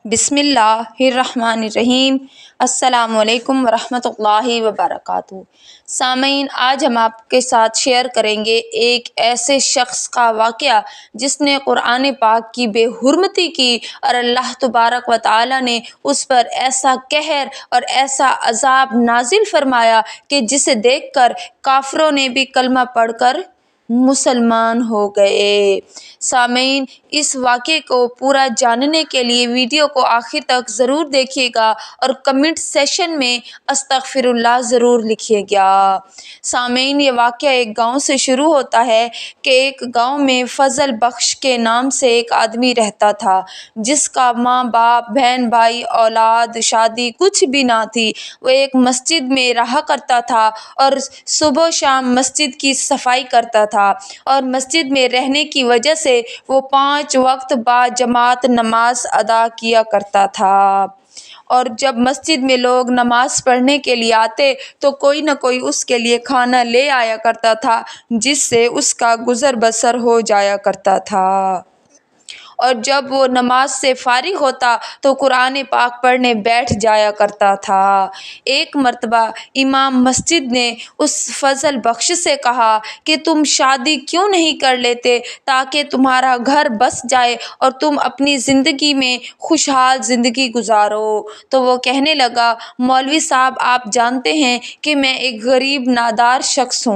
بسم اللہ الرحمن الرحیم۔ السلام علیکم ورحمۃ اللہ وبرکاتہ۔ سامعین، آج ہم آپ کے ساتھ شیئر کریں گے ایک ایسے شخص کا واقعہ جس نے قرآن پاک کی بے حرمتی کی اور اللہ تبارک و تعالیٰ نے اس پر ایسا قہر اور ایسا عذاب نازل فرمایا کہ جسے دیکھ کر کافروں نے بھی کلمہ پڑھ کر مسلمان ہو گئے۔ سامعین، اس واقعے کو پورا جاننے کے لیے ویڈیو کو آخر تک ضرور دیکھیے گا اور کمنٹ سیشن میں استغفر اللہ ضرور لکھیے گا۔ سامعین، یہ واقعہ ایک گاؤں سے شروع ہوتا ہے کہ ایک گاؤں میں فضل بخش کے نام سے ایک آدمی رہتا تھا جس کا ماں باپ بہن بھائی اولاد شادی کچھ بھی نہ تھی۔ وہ ایک مسجد میں رہا کرتا تھا اور صبح و شام مسجد کی صفائی کرتا تھا، اور مسجد میں رہنے کی وجہ سے وہ 5 وقت با جماعت نماز ادا کیا کرتا تھا، اور جب مسجد میں لوگ نماز پڑھنے کے لیے آتے تو کوئی نہ کوئی اس کے لیے کھانا لے آیا کرتا تھا جس سے اس کا گزر بسر ہو جایا کرتا تھا۔ اور جب وہ نماز سے فارغ ہوتا تو قرآن پاک پڑھنے بیٹھ جایا کرتا تھا۔ ایک مرتبہ امام مسجد نے اس فضل بخش سے کہا کہ تم شادی کیوں نہیں کر لیتے تاکہ تمہارا گھر بس جائے اور تم اپنی زندگی میں خوشحال زندگی گزارو۔ تو وہ کہنے لگا، مولوی صاحب، آپ جانتے ہیں کہ میں ایک غریب نادار شخص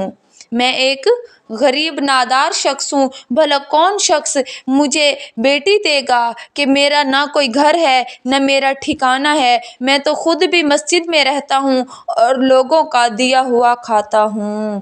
ہوں۔ بھلا کون شخص مجھے بیٹی دے گا کہ میرا نہ کوئی گھر ہے نہ میرا ٹھکانہ ہے، میں تو خود بھی مسجد میں رہتا ہوں اور لوگوں کا دیا ہوا کھاتا ہوں۔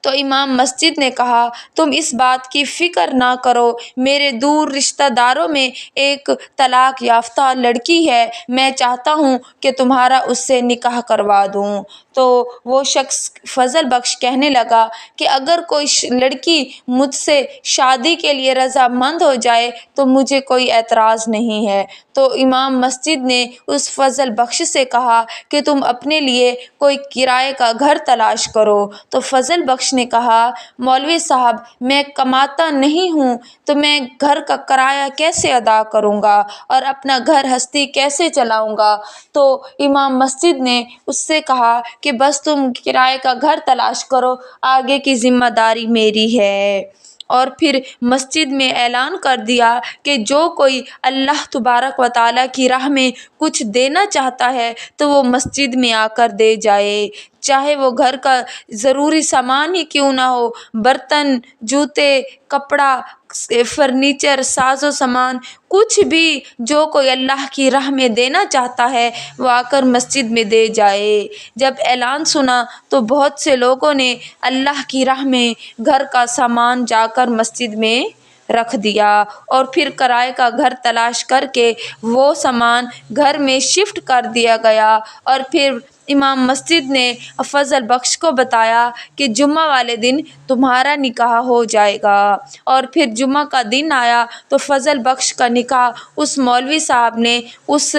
تو امام مسجد نے کہا، تم اس بات کی فکر نہ کرو، میرے دور رشتہ داروں میں ایک طلاق یافتہ لڑکی ہے، میں چاہتا ہوں کہ تمہارا اس سے نکاح کروا دوں۔ تو وہ شخص فضل بخش کہنے لگا کہ اگر کوئی لڑکی مجھ سے شادی کے لیے رضامند ہو جائے تو مجھے کوئی اعتراض نہیں ہے۔ تو امام مسجد نے اس فضل بخش سے کہا کہ تم اپنے لیے کوئی کرائے کا گھر تلاش کرو۔ تو فضل بخش نے کہا، مولوی صاحب، میں کماتا نہیں ہوں تو میں گھر کا کرایہ کیسے ادا کروں گا اور اپنا گھر ہستی کیسے چلاؤں گا؟ تو امام مسجد نے اس سے کہا کہ بس تم کرائے کا گھر تلاش کرو، آگے کی ذمہ داری میری ہے۔ اور پھر مسجد میں اعلان کر دیا کہ جو کوئی اللہ تبارک و تعالیٰ کی راہ میں کچھ دینا چاہتا ہے تو وہ مسجد میں آ کر دے جائے، چاہے وہ گھر کا ضروری سامان ہی کیوں نہ ہو، برتن، جوتے، کپڑا، فرنیچر، ساز و سامان، کچھ بھی جو کوئی اللہ کی راہ میں دینا چاہتا ہے وہ آ کر مسجد میں دے جائے۔ جب اعلان سنا تو بہت سے لوگوں نے اللہ کی راہ میں گھر کا سامان جا کر مسجد میں رکھ دیا، اور پھر کرائے کا گھر تلاش کر کے وہ سامان گھر میں شفٹ کر دیا گیا۔ اور پھر امام مسجد نے فضل بخش کو بتایا کہ جمعہ والے دن تمہارا نکاح ہو جائے گا۔ اور پھر جمعہ کا دن آیا تو فضل بخش کا نکاح اس مولوی صاحب نے اس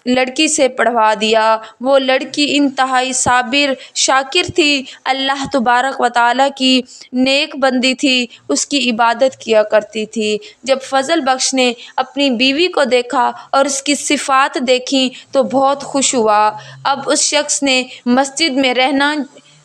لڑکی سے پڑھوا دیا۔ وہ لڑکی انتہائی صابر شاکر تھی، اللہ تبارک و تعالیٰ کی نیک بندی تھی، اس کی عبادت کیا کرتی تھی۔ جب فضل بخش نے اپنی بیوی کو دیکھا اور اس کی صفات دیکھیں تو بہت خوش ہوا۔ اب اس شخص نے مسجد میں رہنا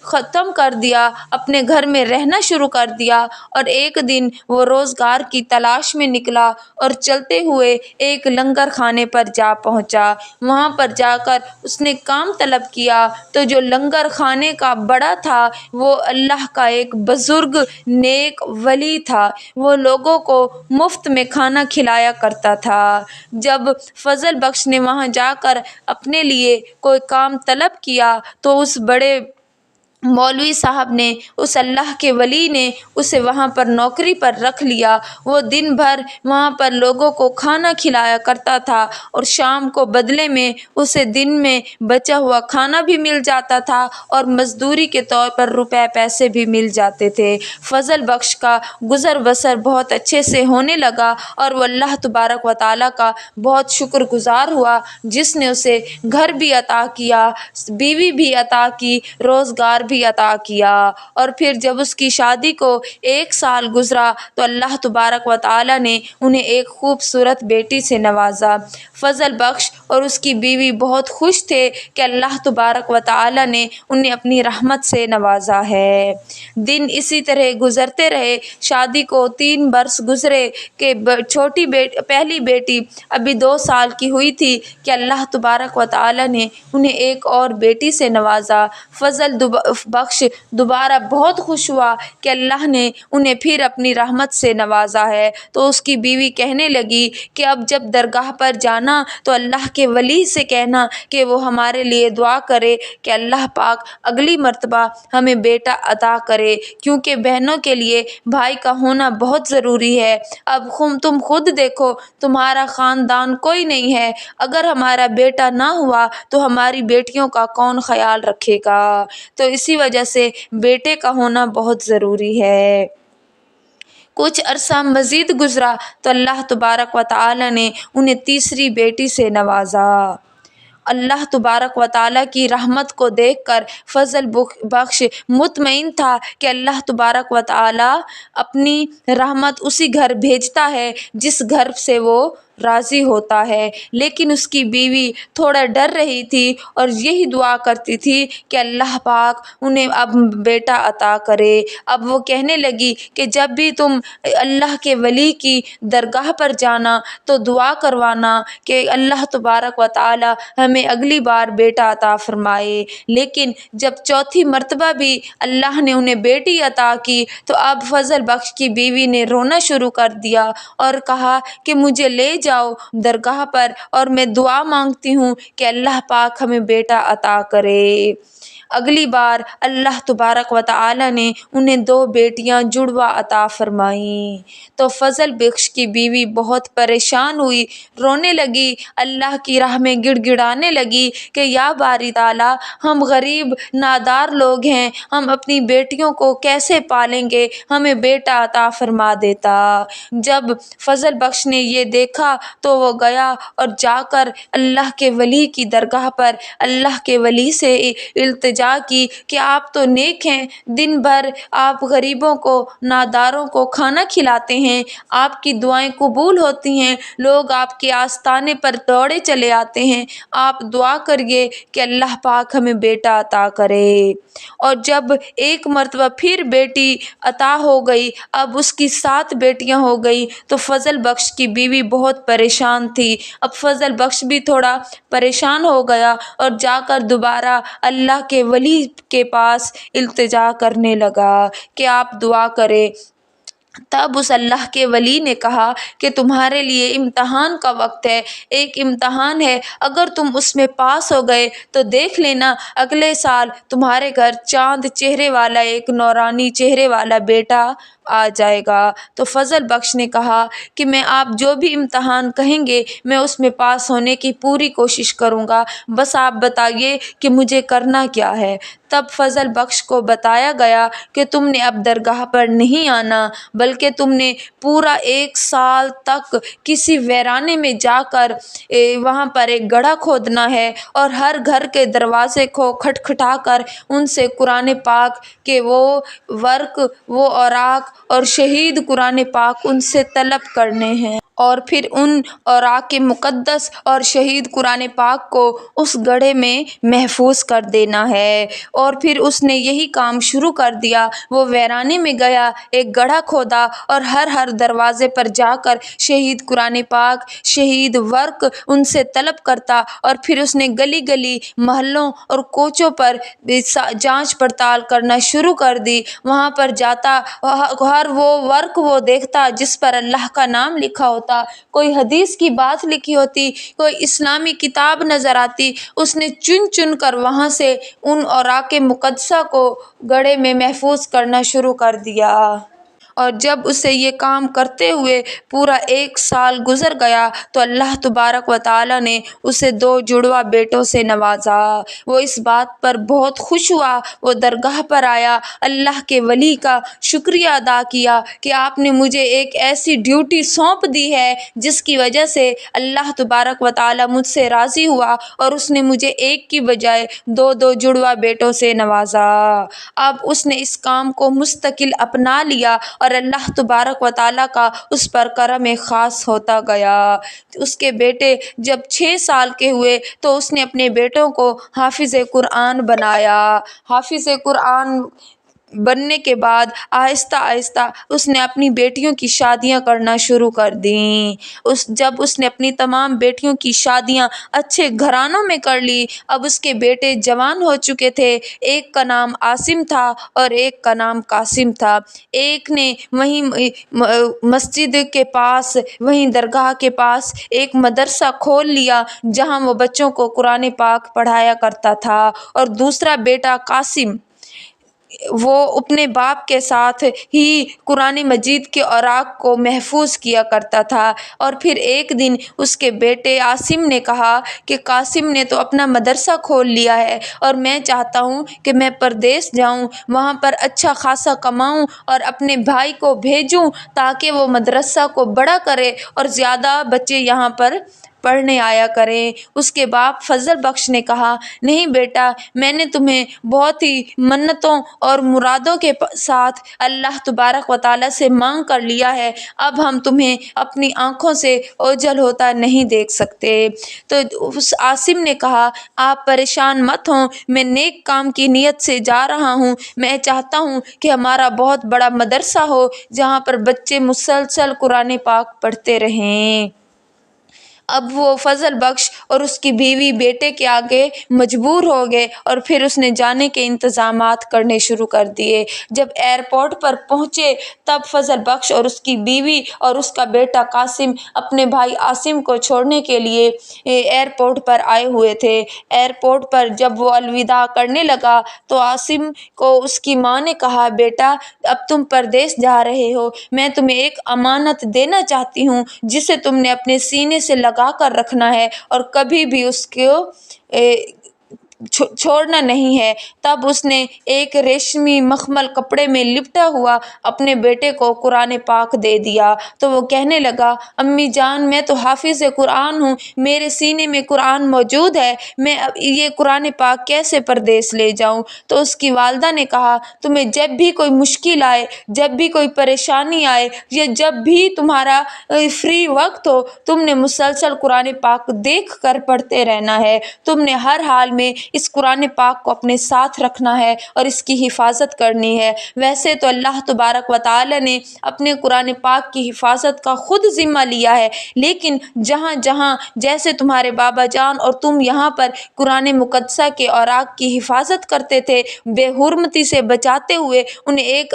ختم کر دیا، اپنے گھر میں رہنا شروع کر دیا، اور ایک دن وہ روزگار کی تلاش میں نکلا اور چلتے ہوئے ایک لنگر خانے پر جا پہنچا۔ وہاں پر جا کر اس نے کام طلب کیا تو جو لنگر خانے کا بڑا تھا وہ اللہ کا ایک بزرگ نیک ولی تھا، وہ لوگوں کو مفت میں کھانا کھلایا کرتا تھا۔ جب فضل بخش نے وہاں جا کر اپنے لیے کوئی کام طلب کیا تو اس بڑے مولوی صاحب نے، اس اللہ کے ولی نے اسے وہاں پر نوکری پر رکھ لیا۔ وہ دن بھر وہاں پر لوگوں کو کھانا کھلایا کرتا تھا اور شام کو بدلے میں اسے دن میں بچا ہوا کھانا بھی مل جاتا تھا اور مزدوری کے طور پر روپے پیسے بھی مل جاتے تھے۔ فضل بخش کا گزر بسر بہت اچھے سے ہونے لگا اور وہ اللہ تبارک و تعالیٰ کا بہت شکر گزار ہوا جس نے اسے گھر بھی عطا کیا، بیوی بھی عطا کی، روزگار بھی بھی عطا کیا۔ اور پھر جب اس کی شادی کو 1 سال گزرا تو اللہ تبارک و تعالیٰ نے انہیں ایک خوبصورت بیٹی سے نوازا۔ فضل بخش اور اس کی بیوی بہت خوش تھے کہ اللہ تبارک و تعالیٰ نے انہیں اپنی رحمت سے نوازا ہے۔ دن اسی طرح گزرتے رہے۔ شادی کو 3 برس گزرے کہ پہلی بیٹی ابھی 2 سال کی ہوئی تھی کہ اللہ تبارک و تعالیٰ نے انہیں ایک اور بیٹی سے نوازا۔ فضل بخش دوبارہ بہت خوش ہوا کہ اللہ نے انہیں پھر اپنی رحمت سے نوازا ہے، تو اس کی بیوی کہنے لگی کہ اب جب درگاہ پر جانا تو اللہ کے ولی سے کہنا کہ وہ ہمارے لیے دعا کرے کہ اللہ پاک اگلی مرتبہ ہمیں بیٹا عطا کرے، کیونکہ بہنوں کے لیے بھائی کا ہونا بہت ضروری ہے۔ اب تم خود دیکھو، تمہارا خاندان کوئی نہیں ہے، اگر ہمارا بیٹا نہ ہوا تو ہماری بیٹیوں کا کون خیال رکھے گا؟ تو اسی وجہ سے بیٹے کا ہونا بہت ضروری ہے۔ کچھ عرصہ مزید گزرا تو اللہ تبارک و تعالیٰ نے انہیں تیسری بیٹی سے نوازا۔ اللہ تبارک و تعالیٰ کی رحمت کو دیکھ کر فضل بخش مطمئن تھا کہ اللہ تبارک و تعالیٰ اپنی رحمت اسی گھر بھیجتا ہے جس گھر سے وہ راضی ہوتا ہے، لیکن اس کی بیوی تھوڑا ڈر رہی تھی اور یہی دعا کرتی تھی کہ اللہ پاک انہیں اب بیٹا عطا کرے۔ اب وہ کہنے لگی کہ جب بھی تم اللہ کے ولی کی درگاہ پر جانا تو دعا کروانا کہ اللہ تبارک و تعالی ہمیں اگلی بار بیٹا عطا فرمائے۔ لیکن جب چوتھی مرتبہ بھی اللہ نے انہیں بیٹی عطا کی تو اب فضل بخش کی بیوی نے رونا شروع کر دیا اور کہا کہ مجھے لے جاؤ درگاہ پر اور میں دعا مانگتی ہوں کہ اللہ پاک ہمیں بیٹا عطا کرے۔ اگلی بار اللہ تبارک و تعالی نے انہیں 2 بیٹیاں جڑوا عطا فرمائیں تو فضل بخش کی بیوی بہت پریشان ہوئی، رونے لگی، اللہ کی راہ میں گڑ گڑانے لگی کہ یا باری تعالیٰ، ہم غریب نادار لوگ ہیں، ہم اپنی بیٹیوں کو کیسے پالیں گے، ہمیں بیٹا عطا فرما دیتا۔ جب فضل بخش نے یہ دیکھا تو وہ گیا اور جا کر اللہ کے ولی کی درگاہ پر اللہ کے ولی سے التجا کی کہ آپ تو نیک ہیں، دن بھر آپ غریبوں کو ناداروں کو کھانا کھلاتے ہیں، آپ کی دعائیں قبول ہوتی ہیں، لوگ آپ کے آستانے پر دوڑے چلے آتے ہیں، آپ دعا کریے کہ اللہ پاک ہمیں بیٹا عطا کرے۔ اور جب ایک مرتبہ پھر بیٹی عطا ہو گئی، اب اس کی 7 بیٹیاں ہو گئی تو فضل بخش کی بیوی بہت پریشان تھی۔ اب فضل بخش بھی تھوڑا پریشان ہو گیا اور جا کر دوبارہ اللہ کے ولی کے پاس التجا کرنے لگا کہ آپ دعا کریں۔ تب اس اللہ کے ولی نے کہا کہ تمہارے لیے امتحان کا وقت ہے، ایک امتحان ہے، اگر تم اس میں پاس ہو گئے تو دیکھ لینا اگلے سال تمہارے گھر چاند چہرے والا ایک نورانی چہرے والا بیٹا آ جائے گا۔ تو فضل بخش نے کہا کہ میں آپ جو بھی امتحان کہیں گے میں اس میں پاس ہونے کی پوری کوشش کروں گا، بس آپ بتائیے کہ مجھے کرنا کیا ہے۔ تب فضل بخش کو بتایا گیا کہ تم نے اب درگاہ پر نہیں آنا، بلکہ تم نے پورا 1 سال تک کسی ویرانے میں جا کر وہاں پر ایک گڑھا کھودنا ہے اور ہر گھر کے دروازے کو کھٹکھٹا کر ان سے قرآن پاک کے وہ ورق، وہ اوراق اور شہید قرآن پاک ان سے طلب کرنے ہیں، اور پھر ان اوراق مقدس اور شہید قرآن پاک کو اس گڑھے میں محفوظ کر دینا ہے۔ اور پھر اس نے یہی کام شروع کر دیا، وہ ویرانے میں گیا، ایک گڑھا کھودا اور ہر دروازے پر جا کر شہید قرآن پاک، شہید ورق ان سے طلب کرتا، اور پھر اس نے گلی گلی، محلوں اور کوچوں پر جانچ پڑتال کرنا شروع کر دی۔ وہاں پر جاتا، ہر وہ ورق وہ دیکھتا جس پر اللہ کا نام لکھا ہوتا، کوئی حدیث کی بات لکھی ہوتی، کوئی اسلامی کتاب نظر آتی، اس نے چن چن کر وہاں سے ان اوراق مقدسہ کو گڑھے میں محفوظ کرنا شروع کر دیا۔ اور جب اسے یہ کام کرتے ہوئے پورا 1 سال گزر گیا تو اللہ تبارک و تعالیٰ نے اسے 2 جڑواں بیٹوں سے نوازا۔ وہ اس بات پر بہت خوش ہوا، وہ درگاہ پر آیا، اللہ کے ولی کا شکریہ ادا کیا کہ آپ نے مجھے ایک ایسی ڈیوٹی سونپ دی ہے جس کی وجہ سے اللہ تبارک و تعالیٰ مجھ سے راضی ہوا اور اس نے مجھے 1 کی بجائے 2 جڑواں بیٹوں سے نوازا۔ اب اس نے اس کام کو مستقل اپنا لیا اور اللہ تبارک و تعالیٰ کا اس پر کرم خاص ہوتا گیا۔ اس کے بیٹے جب 6 سال کے ہوئے تو اس نے اپنے بیٹوں کو حافظ قرآن بنایا۔ حافظ قرآن بننے کے بعد آہستہ آہستہ اس نے اپنی بیٹیوں کی شادیاں کرنا شروع کر دیں۔ جب اس نے اپنی تمام بیٹیوں کی شادیاں اچھے گھرانوں میں کر لی، اب اس کے بیٹے جوان ہو چکے تھے۔ ایک کا نام عاصم تھا اور ایک کا نام قاسم تھا۔ ایک نے وہیں مسجد کے پاس، وہیں درگاہ کے پاس ایک مدرسہ کھول لیا جہاں وہ بچوں کو قرآن پاک پڑھایا کرتا تھا، اور دوسرا بیٹا قاسم وہ اپنے باپ کے ساتھ ہی قرآن مجید کے اوراق کو محفوظ کیا کرتا تھا۔ اور پھر ایک دن اس کے بیٹے عاصم نے کہا کہ قاسم نے تو اپنا مدرسہ کھول لیا ہے اور میں چاہتا ہوں کہ میں پردیس جاؤں، وہاں پر اچھا خاصا کماؤں اور اپنے بھائی کو بھیجوں تاکہ وہ مدرسہ کو بڑا کرے اور زیادہ بچے یہاں پر پڑھنے آیا کریں۔ اس کے باپ فضل بخش نے کہا، نہیں بیٹا، میں نے تمہیں بہت ہی منتوں اور مرادوں کے ساتھ اللہ تبارک و تعالیٰ سے مانگ کر لیا ہے، اب ہم تمہیں اپنی آنکھوں سے اوجھل ہوتا نہیں دیکھ سکتے۔ تو اس عاصم نے کہا، آپ پریشان مت ہوں، میں نیک کام کی نیت سے جا رہا ہوں، میں چاہتا ہوں کہ ہمارا بہت بڑا مدرسہ ہو جہاں پر بچے مسلسل قرآن پاک پڑھتے رہیں۔ اب وہ فضل بخش اور اس کی بیوی بیٹے کے آگے مجبور ہو گئے اور پھر اس نے جانے کے انتظامات کرنے شروع کر دیے۔ جب ایئرپورٹ پر پہنچے تب فضل بخش اور اس کی بیوی اور اس کا بیٹا قاسم اپنے بھائی عاصم کو چھوڑنے کے لیے ایئرپورٹ پر آئے ہوئے تھے۔ ایئرپورٹ پر جب وہ الوداع کرنے لگا تو عاصم کو اس کی ماں نے کہا، بیٹا اب تم پردیس جا رہے ہو، میں تمہیں ایک امانت دینا چاہتی ہوں جسے تم نے اپنے سینے سے لگا کر رکھنا ہے اور کبھی بھی اس کو چھوڑنا نہیں ہے۔ تب اس نے ایک ریشمی مخمل کپڑے میں لپٹا ہوا اپنے بیٹے کو قرآن پاک دے دیا تو وہ کہنے لگا، امی جان میں تو حافظ قرآن ہوں، میرے سینے میں قرآن موجود ہے، میں اب یہ قرآن پاک کیسے پردیس لے جاؤں؟ تو اس کی والدہ نے کہا، تمہیں جب بھی کوئی مشکل آئے، جب بھی کوئی پریشانی آئے یا جب بھی تمہارا فری وقت ہو، تم نے مسلسل قرآن پاک دیکھ کر پڑھتے رہنا ہے، تم نے ہر حال میں اس قرآن پاک کو اپنے ساتھ رکھنا ہے اور اس کی حفاظت کرنی ہے۔ ویسے تو اللہ تبارک و تعالی نے اپنے قرآن پاک کی حفاظت کا خود ذمہ لیا ہے، لیکن جہاں جہاں جیسے تمہارے بابا جان اور تم یہاں پر قرآن مقدسہ کے اوراق کی حفاظت کرتے تھے، بے حرمتی سے بچاتے ہوئے انہیں ایک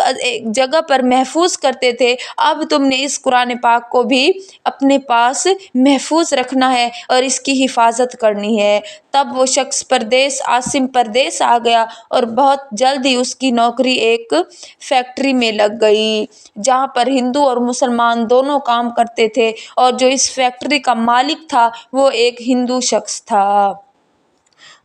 جگہ پر محفوظ کرتے تھے، اب تم نے اس قرآن پاک کو بھی اپنے پاس محفوظ رکھنا ہے اور اس کی حفاظت کرنی ہے۔ تب وہ شخص عاصم پردیس آ گیا اور بہت جلد ہی اس کی نوکری ایک فیکٹری میں لگ گئی جہاں پر ہندو اور مسلمان دونوں کام کرتے تھے، اور جو اس فیکٹری کا مالک تھا وہ ایک ہندو شخص تھا۔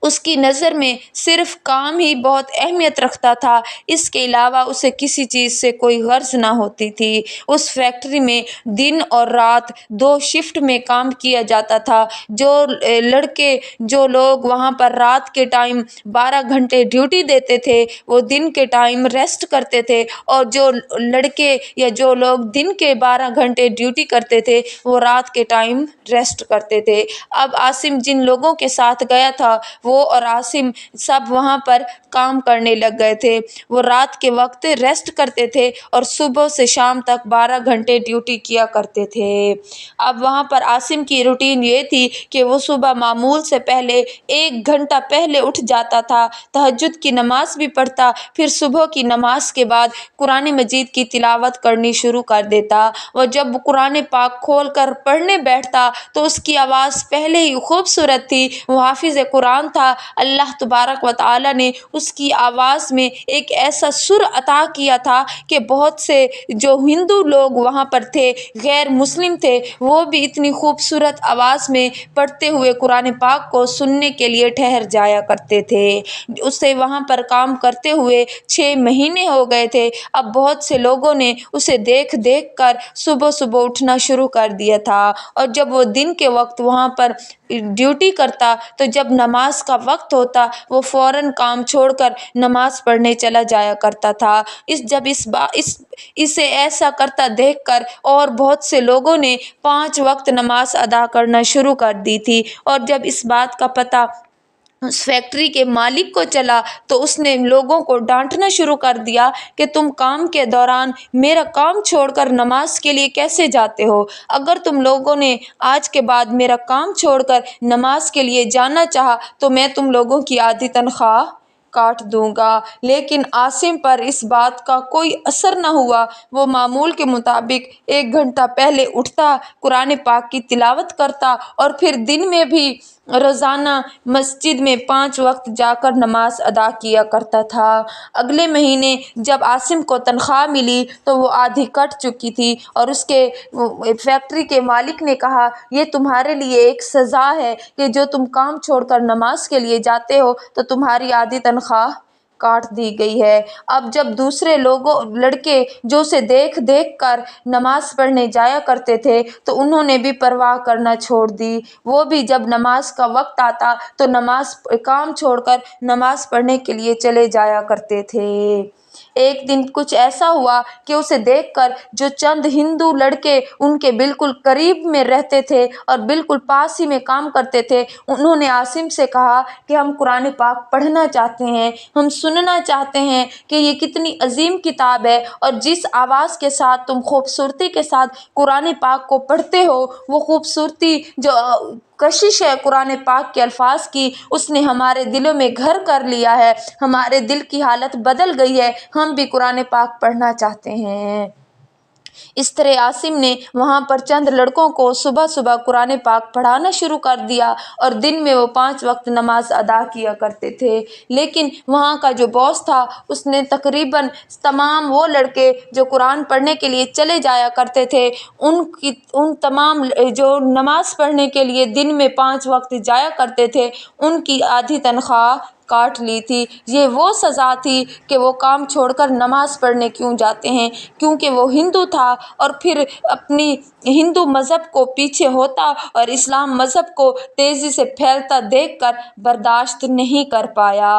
اس کی نظر میں صرف کام ہی بہت اہمیت رکھتا تھا، اس کے علاوہ اسے کسی چیز سے کوئی غرض نہ ہوتی تھی۔ اس فیکٹری میں دن اور رات 2 شفٹ میں کام کیا جاتا تھا۔ جو لوگ وہاں پر رات کے ٹائم 12 گھنٹے ڈیوٹی دیتے تھے وہ دن کے ٹائم ریسٹ کرتے تھے، اور جو لڑکے یا جو لوگ دن کے 12 گھنٹے ڈیوٹی کرتے تھے وہ رات کے ٹائم ریسٹ کرتے تھے۔ اب عاصم جن لوگوں کے ساتھ گیا تھا وہ اور عاصم سب وہاں پر کام کرنے لگ گئے تھے۔ وہ رات کے وقت ریسٹ کرتے تھے اور صبح سے شام تک 12 گھنٹے ڈیوٹی کیا کرتے تھے۔ اب وہاں پر عاصم کی روٹین یہ تھی کہ وہ صبح معمول سے پہلے 1 گھنٹہ پہلے اٹھ جاتا تھا، تہجد کی نماز بھی پڑھتا، پھر صبح کی نماز کے بعد قرآن مجید کی تلاوت کرنی شروع کر دیتا۔ وہ جب قرآن پاک کھول کر پڑھنے بیٹھتا تو اس کی آواز پہلے ہی خوبصورت تھی، وہ حافظ قرآن تھا، اللہ تبارک و تعالیٰ نے اس کی آواز میں ایک ایسا سر عطا کیا تھا کہ بہت سے جو ہندو لوگ وہاں پر تھے، غیر مسلم تھے، وہ بھی اتنی خوبصورت آواز میں پڑھتے ہوئے قرآن پاک کو سننے کے لیے ٹھہر جایا کرتے تھے۔ اسے وہاں پر کام کرتے ہوئے 6 مہینے ہو گئے تھے۔ اب بہت سے لوگوں نے اسے دیکھ دیکھ کر صبح صبح اٹھنا شروع کر دیا تھا، اور جب وہ دن کے وقت وہاں پر ڈیوٹی کرتا تو جب نماز کا وقت ہوتا وہ فوراً کام چھوڑ کر نماز پڑھنے چلا جایا کرتا تھا۔ اسے ایسا کرتا دیکھ کر اور بہت سے لوگوں نے 5 وقت نماز ادا کرنا شروع کر دی تھی، اور جب اس بات کا پتہ اس فیکٹری کے مالک کو چلا تو اس نے لوگوں کو ڈانٹنا شروع کر دیا کہ تم کام کے دوران میرا کام چھوڑ کر نماز کے لیے کیسے جاتے ہو؟ اگر تم لوگوں نے آج کے بعد میرا کام چھوڑ کر نماز کے لیے جانا چاہا تو میں تم لوگوں کی آدھی تنخواہ کاٹ دوں گا۔ لیکن عاصم پر اس بات کا کوئی اثر نہ ہوا۔ وہ معمول کے مطابق 1 گھنٹہ پہلے اٹھتا، قرآن پاک کی تلاوت کرتا، اور پھر دن میں بھی روزانہ مسجد میں 5 وقت جا کر نماز ادا کیا کرتا تھا۔ اگلے مہینے جب عاصم کو تنخواہ ملی تو وہ آدھی کٹ چکی تھی، اور اس کے فیکٹری کے مالک نے کہا، یہ تمہارے لیے ایک سزا ہے کہ جو تم کام چھوڑ کر نماز کے لیے جاتے ہو تو تمہاری آدھی تنخواہ کاٹ دی گئی ہے۔ اب جب دوسرے لڑکے جو اسے دیکھ دیکھ کر نماز پڑھنے جایا کرتے تھے تو انہوں نے بھی پرواہ کرنا چھوڑ دی۔ وہ بھی جب نماز کا وقت آتا تو کام چھوڑ کر نماز پڑھنے کے لیے چلے جایا کرتے تھے۔ ایک دن کچھ ایسا ہوا کہ اسے دیکھ کر جو چند ہندو لڑکے ان کے بالکل قریب میں رہتے تھے اور بالکل پاس ہی میں کام کرتے تھے، انہوں نے عاصم سے کہا کہ ہم قرآن پاک پڑھنا چاہتے ہیں، ہم سننا چاہتے ہیں کہ یہ کتنی عظیم کتاب ہے، اور جس آواز کے ساتھ تم خوبصورتی کے ساتھ قرآن پاک کو پڑھتے ہو، وہ خوبصورتی جو کشش ہے قرآن پاک کے الفاظ کی، اس نے ہمارے دلوں میں گھر کر لیا ہے، ہمارے دل کی حالت بدل گئی ہے، ہم بھی قرآن پاک پڑھنا چاہتے ہیں۔ اس طرح عاصم نے وہاں پر چند لڑکوں کو صبح صبح قرآن پاک پڑھانا شروع کر دیا، اور دن میں وہ 5 وقت نماز ادا کیا کرتے تھے۔ لیکن وہاں کا جو باس تھا اس نے تقریباً تمام وہ لڑکے جو قرآن پڑھنے کے لیے چلے جایا کرتے تھے، ان تمام جو نماز پڑھنے کے لیے دن میں 5 وقت جایا کرتے تھے، ان کی آدھی تنخواہ کاٹ لی تھی۔ یہ وہ سزا تھی کہ وہ کام چھوڑ کر نماز پڑھنے کیوں جاتے ہیں، کیونکہ وہ ہندو تھا، اور پھر اپنی ہندو مذہب کو پیچھے ہوتا اور اسلام مذہب کو تیزی سے پھیلتا دیکھ کر برداشت نہیں کر پایا۔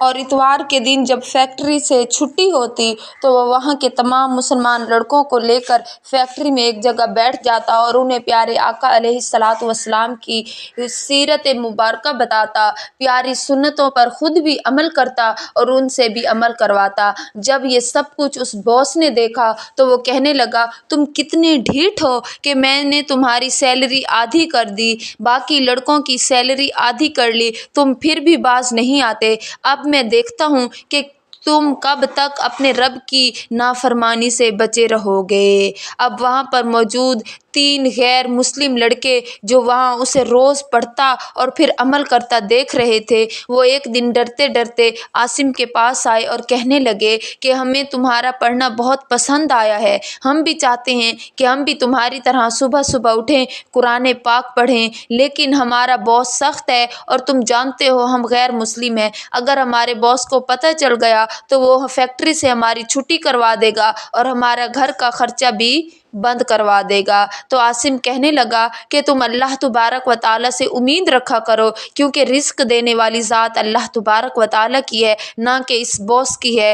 اور اتوار کے دن جب فیکٹری سے چھٹی ہوتی تو وہ وہاں کے تمام مسلمان لڑکوں کو لے کر فیکٹری میں ایک جگہ بیٹھ جاتا اور انہیں پیارے آقا علیہ الصلاۃ والسلام کی سیرت مبارکہ بتاتا، پیاری سنتوں پر خود بھی عمل کرتا اور ان سے بھی عمل کرواتا۔ جب یہ سب کچھ اس باس نے دیکھا تو وہ کہنے لگا، تم کتنے ڈھیٹ ہو کہ میں نے تمہاری سیلری آدھی کر دی، باقی لڑکوں کی سیلری آدھی کر لی، تم پھر بھی باز نہیں آتے۔ اب میں دیکھتا ہوں کہ تم کب تک اپنے رب کی نافرمانی سے بچے رہو گے۔ اب وہاں پر موجود 3 غیر مسلم لڑکے جو وہاں اسے روز پڑھتا اور پھر عمل کرتا دیکھ رہے تھے، وہ ایک دن ڈرتے ڈرتے عاصم کے پاس آئے اور کہنے لگے کہ ہمیں تمہارا پڑھنا بہت پسند آیا ہے، ہم بھی چاہتے ہیں کہ ہم بھی تمہاری طرح صبح صبح اٹھیں، قرآن پاک پڑھیں، لیکن ہمارا باس سخت ہے اور تم جانتے ہو ہم غیر مسلم ہیں، اگر ہمارے باس کو پتہ چل گیا تو وہ فیکٹری سے ہماری چھٹی کروا دے گا اور ہمارا گھر کا خرچہ بھی بند کروا دے گا۔ تو عاصم کہنے لگا کہ تم اللہ تبارک و تعالیٰ سے امید رکھا کرو، کیونکہ رزق دینے والی ذات اللہ تبارک و تعالیٰ کی ہے، نہ کہ اس باس کی ہے۔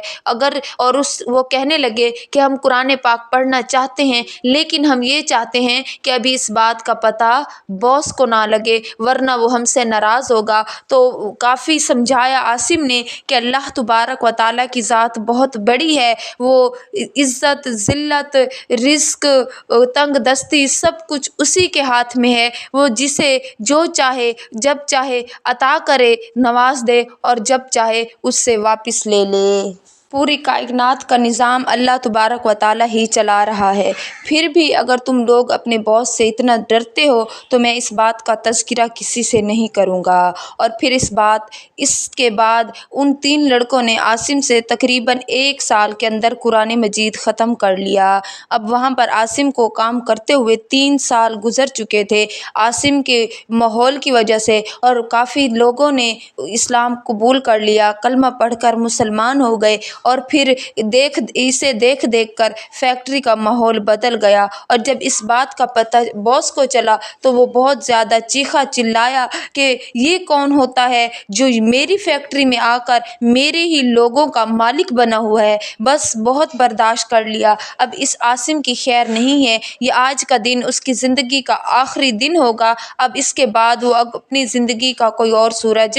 وہ کہنے لگے کہ ہم قرآن پاک پڑھنا چاہتے ہیں، لیکن ہم یہ چاہتے ہیں کہ ابھی اس بات کا پتہ باس کو نہ لگے، ورنہ وہ ہم سے ناراض ہوگا۔ تو کافی سمجھایا عاصم نے کہ اللہ تبارک و تعالیٰ کی ذات بہت بڑی ہے، وہ عزت، ذلت، رزق، تنگ دستی سب کچھ اسی کے ہاتھ میں ہے، وہ جسے جو چاہے جب چاہے عطا کرے، نواز دے، اور جب چاہے اس سے واپس لے لے۔ پوری کائنات کا نظام اللہ تبارک و تعالیٰ ہی چلا رہا ہے۔ پھر بھی اگر تم لوگ اپنے باس سے اتنا ڈرتے ہو تو میں اس بات کا تذکرہ کسی سے نہیں کروں گا۔ اور پھر اس کے بعد ان 3 لڑکوں نے عاصم سے تقریباً 1 سال کے اندر قرآن مجید ختم کر لیا۔ اب وہاں پر عاصم کو کام کرتے ہوئے 3 سال گزر چکے تھے۔ عاصم کے ماحول کی وجہ سے اور کافی لوگوں نے اسلام قبول کر لیا، کلمہ پڑھ کر مسلمان ہو گئے، اور پھر اسے دیکھ کر فیکٹری کا ماحول بدل گیا۔ اور جب اس بات کا پتہ باس کو چلا تو وہ بہت زیادہ چیخا چلایا کہ یہ کون ہوتا ہے جو میری فیکٹری میں آ کر میرے ہی لوگوں کا مالک بنا ہوا ہے۔ بس بہت برداشت کر لیا، اب اس عاصم کی خیر نہیں ہے، یہ آج کا دن اس کی زندگی کا آخری دن ہوگا، اب اس کے بعد وہ اپنی زندگی کا کوئی اور سورج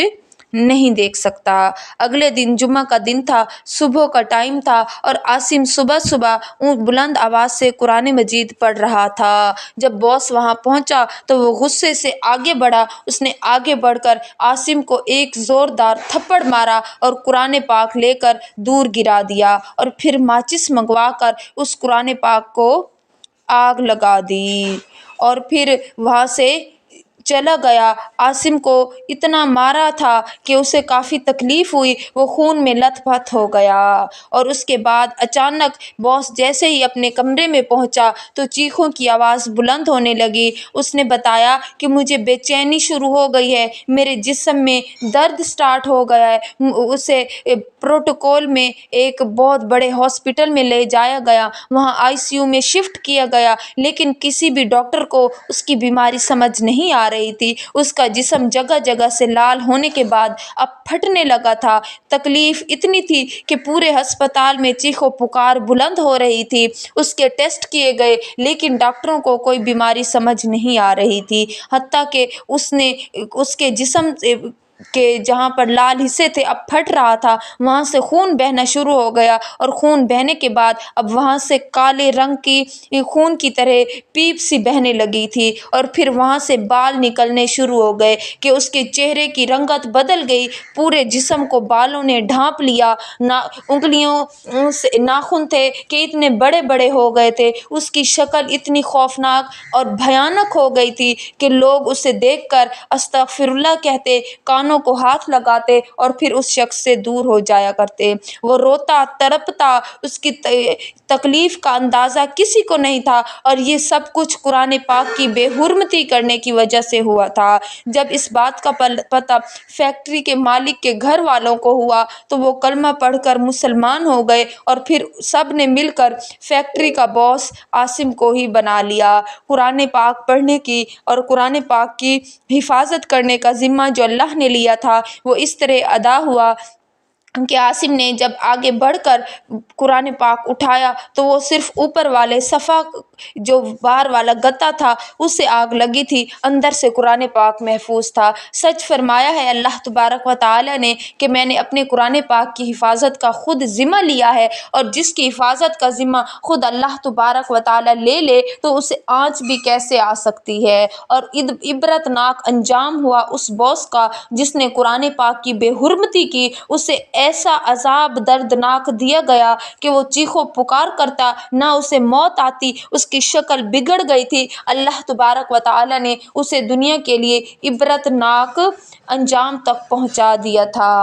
نہیں دیکھ سکتا۔ اگلے دن جمعہ کا دن تھا، صبح کا ٹائم تھا، اور عاصم صبح بلند آواز سے قرآن مجید پڑھ رہا تھا۔ جب باس وہاں پہنچا تو وہ غصے سے آگے بڑھا، اس نے آگے بڑھ کر عاصم کو ایک زوردار تھپڑ مارا اور قرآن پاک لے کر دور گرا دیا، اور پھر ماچس منگوا کر اس قرآن پاک کو آگ لگا دی اور پھر وہاں سے چلا گیا۔ عاصم کو اتنا مارا تھا کہ اسے کافی تکلیف ہوئی، وہ خون میں لت پت ہو گیا، اور اس کے بعد اچانک باس جیسے ہی اپنے کمرے میں پہنچا تو چیخوں کی آواز بلند ہونے لگی۔ اس نے بتایا کہ مجھے بے چینی شروع ہو گئی ہے، میرے جسم میں درد سٹارٹ ہو گیا ہے۔ اسے پروٹوکول میں ایک بہت بڑے ہاسپٹل میں لے جایا گیا، وہاں ICU میں شفٹ کیا گیا، لیکن کسی بھی ڈاکٹر کو اس کی بیماری سمجھ نہیں آ رہی تھی۔ اس کا جسم جگہ جگہ سے لال ہونے کے بعد اب پھٹنے لگا تھا۔ تکلیف اتنی تھی کہ پورے ہسپتال میں چیخ و پکار بلند ہو رہی تھی۔ اس کے ٹیسٹ کیے گئے لیکن ڈاکٹروں کو کوئی بیماری سمجھ نہیں آ رہی تھی، حتیٰ کہ اس کے جسم کے جہاں پر لال حصے تھے اب پھٹ رہا تھا، وہاں سے خون بہنا شروع ہو گیا، اور خون بہنے کے بعد اب وہاں سے کالے رنگ کی خون کی طرح پیپ سی بہنے لگی تھی، اور پھر وہاں سے بال نکلنے شروع ہو گئے کہ اس کے چہرے کی رنگت بدل گئی، پورے جسم کو بالوں نے ڈھانپ لیا، انگلیوں سے ناخن تھے کہ اتنے بڑے بڑے ہو گئے تھے، اس کی شکل اتنی خوفناک اور بھیانک ہو گئی تھی کہ لوگ اسے دیکھ کر استغفر اللہ کہتے، کانوں کو ہاتھ لگاتے اور پھر اس شخص سے دور ہو جایا کرتے۔ وہ روتا تڑپتا، اس کی تکلیف کا اندازہ کسی کو نہیں تھا، اور یہ سب کچھ قرآن پاک کی بے حرمتی کرنے کی وجہ سے ہوا تھا۔ جب اس بات کا پتہ فیکٹری کے مالک کے گھر والوں کو ہوا تو وہ کلمہ پڑھ کر مسلمان ہو گئے، اور پھر سب نے مل کر فیکٹری کا باس عاصم کو ہی بنا لیا۔ قرآن پاک پڑھنے کی اور قرآن پاک کی حفاظت کرنے کا ذمہ جو اللہ نے لیا تھا وہ اس طرح ادا ہوا کہ عاصم نے جب آگے بڑھ کر قرآن پاک اٹھایا تو وہ صرف اوپر والے صفحہ جو باہر والا گتا تھا اس سے آگ لگی تھی، اندر سے قرآن پاک محفوظ تھا۔ سچ فرمایا ہے اللہ تبارک و تعالیٰ نے کہ میں نے اپنے قرآن پاک کی حفاظت کا خود ذمہ لیا ہے، اور جس کی حفاظت کا ذمہ خود اللہ تبارک و تعالیٰ لے تو اسے آنچ بھی کیسے آ سکتی ہے۔ اور عبرتناک انجام ہوا اس باس کا جس نے قرآن پاک کی بے حرمتی کی، اسے ایسا عذاب دردناک دیا گیا کہ وہ چیخ و پکار کرتا، نہ اسے موت آتی، اس کی شکل بگڑ گئی تھی۔ اللہ تبارک و تعالیٰ نے اسے دنیا کے لیے عبرتناک انجام تک پہنچا دیا تھا۔